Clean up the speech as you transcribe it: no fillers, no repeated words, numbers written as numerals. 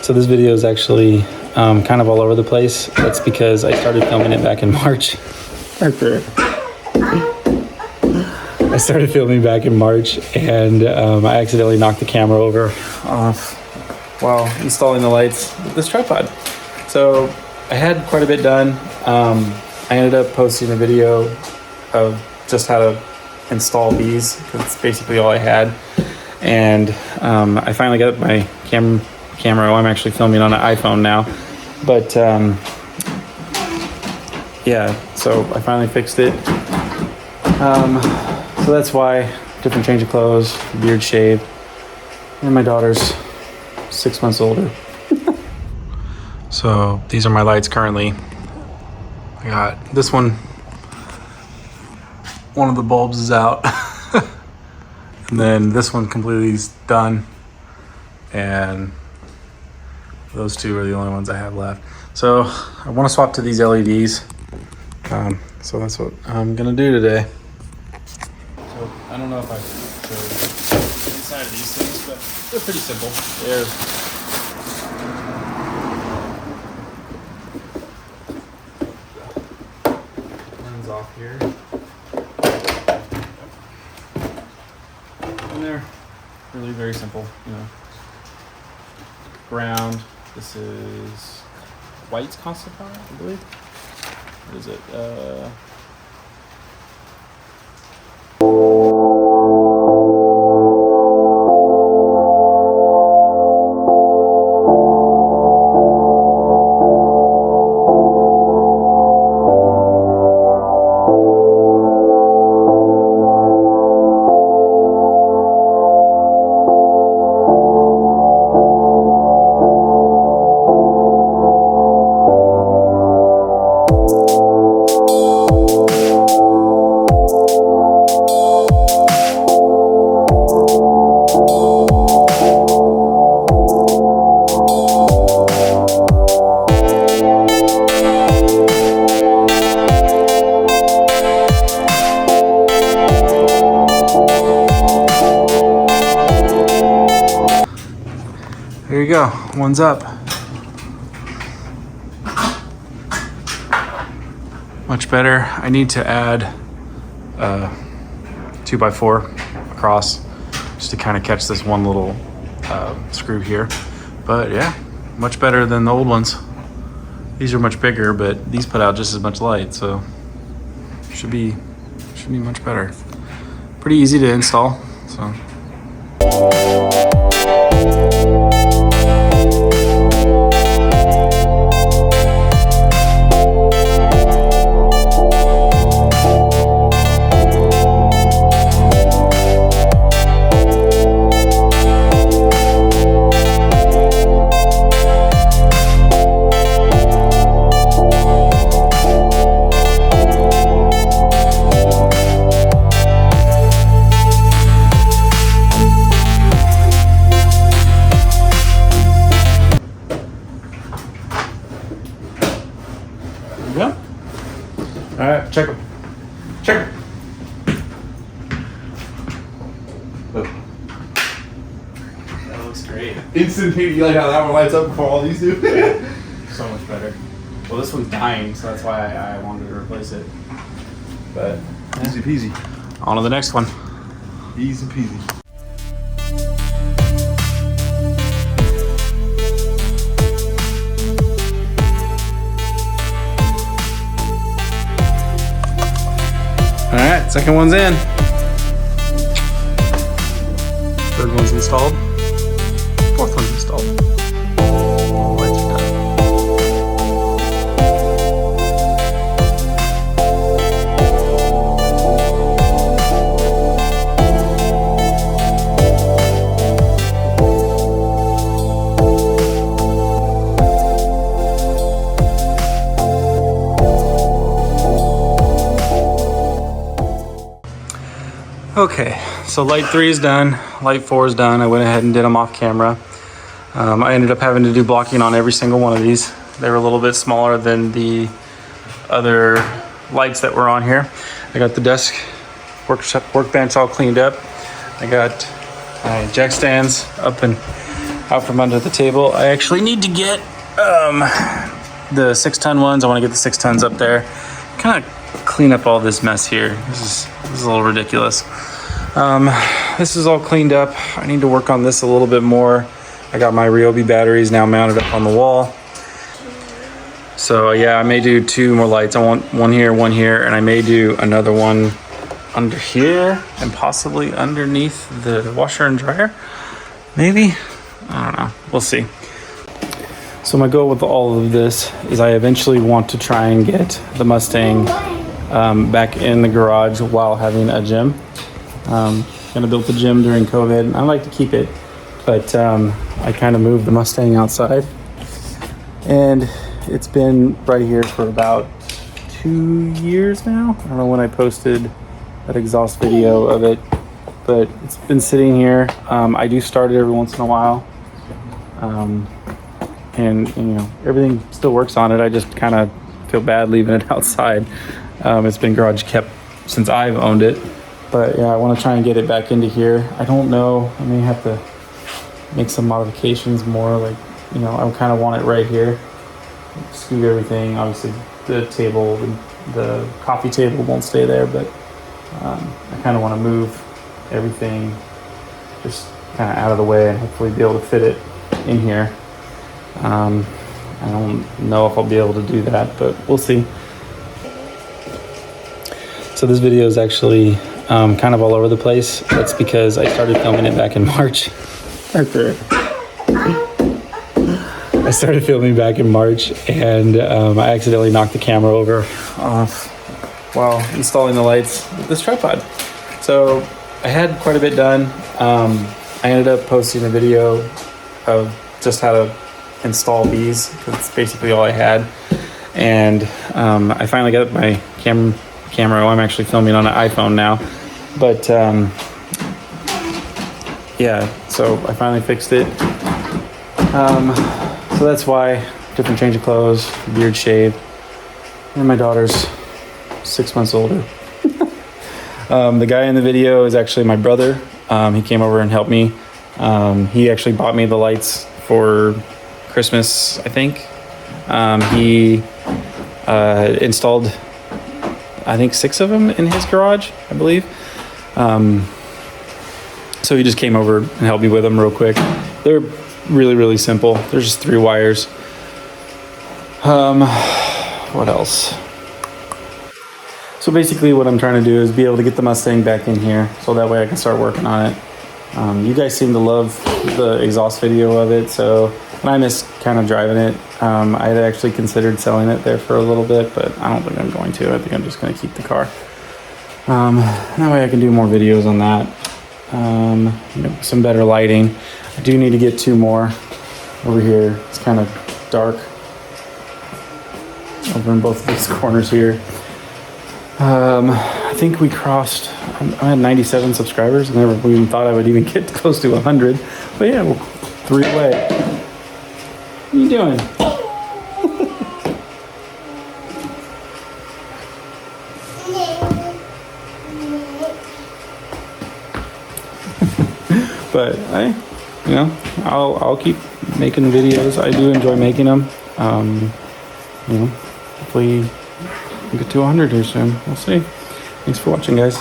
So this video is actually kind of all over the place. That's because I started filming it back in March. I started filming back in March, and I accidentally knocked the camera over while installing the lights with this tripod. So I had quite a bit done. I ended up posting a video of just how to install these, because it's basically all I had. And I finally got my camera. Well, I'm actually filming on an iPhone now, but yeah, so I finally fixed it. So that's why different change of clothes, beard shave, and my daughter's 6 months older. So these are my lights currently. I got this one of the bulbs is out. And then this one completely is done. And those two are the only ones I have left. So I want to swap to these LEDs. So that's what I'm gonna do today. So I don't know if I showed inside of these things, but they're pretty simple. Runs off here. And they're really very simple, you know. Ground. This is White's constant power, I believe. What is it? There you go, one's up. Much better. I need to add a 2x4 across just to kind of catch this one little screw here. But yeah, much better than the old ones. These are much bigger, but these put out just as much light, so should be much better. Pretty easy to install, so. Yeah. All right, check them. Check them. Oh. That looks great. Instantaneous. You like how that one lights up before all these do? So much better. Well, this one's dying, so that's why I wanted to replace it. But Easy peasy. on to the next one. Easy peasy. All right, second one's in. Third one's installed. Fourth one's installed. All the lights are done. Okay, so light 3 is done, light 4 is done. I went ahead and did them off camera. I ended up having to do blocking on every single one of these. They were a little bit smaller than the other lights that were on here. I got the desk workbench all cleaned up. I got my jack stands up and out from under the table. I actually need to get the 6-ton ones. I want to get the 6 tons up there. Kind of clean up all this mess here. This is a little ridiculous. This is all cleaned up. I need to work on this a little bit more. I got my Ryobi batteries now mounted up on the wall. So yeah, I may do 2 more lights. I want one here, and I may do another one under here and possibly underneath the washer and dryer. Maybe, I don't know, we'll see. So my goal with all of this is I eventually want to try and get the Mustang back in the garage while having a gym. Kind of built the gym during COVID. I like to keep it, but I kind of moved the Mustang outside, and it's been right here for about 2 years now. I don't know when I posted that exhaust video of it, but it's been sitting here. I do start it every once in a while, and you know, everything still works on it. I just kind of feel bad leaving it outside. It's been garage kept since I've owned it, but yeah, I want to try and get it back into here. I don't know, I may have to make some modifications more, like, you know, I kind of want it right here. Scoot everything. Obviously the table, the coffee table won't stay there, but I kind of want to move everything just kind of out of the way and hopefully be able to fit it in here. I don't know if I'll be able to do that, but we'll see. So this video is actually kind of all over the place. That's because I started filming it back in March. I started filming back in March, and I accidentally knocked the camera over while installing the lights with this tripod. So I had quite a bit done. I ended up posting a video of just how to install these. That's basically all I had. And I finally got my camera. I'm actually filming on an iPhone now. But yeah, so I finally fixed it. So that's why, different change of clothes, beard shave, and my daughter's 6 months older. The guy in the video is actually my brother. He came over and helped me. He actually bought me the lights for Christmas, I think. He installed, I think, 6 of them in his garage, I believe. So he just came over and helped me with them real quick. They're really, really simple. There's just 3 wires. What else? So basically what I'm trying to do is be able to get the Mustang back in here so that way I can start working on it. You guys seem to love the exhaust video of it, so, and I miss kind of driving it. I had actually considered selling it there for a little bit, but I don't think I'm going to. I think I'm just going to keep the car. That way I can do more videos on that. You know, some better lighting. I do need to get 2 more over here. It's kind of dark over in both of these corners here. I think we crossed, I had 97 subscribers. I never even thought I would even get close to 100. But yeah, we're 3 away. What are you doing? But you know, I'll keep making videos. I do enjoy making them. You know, hopefully we'll get to 100 here soon. We'll see. Thanks for watching, guys.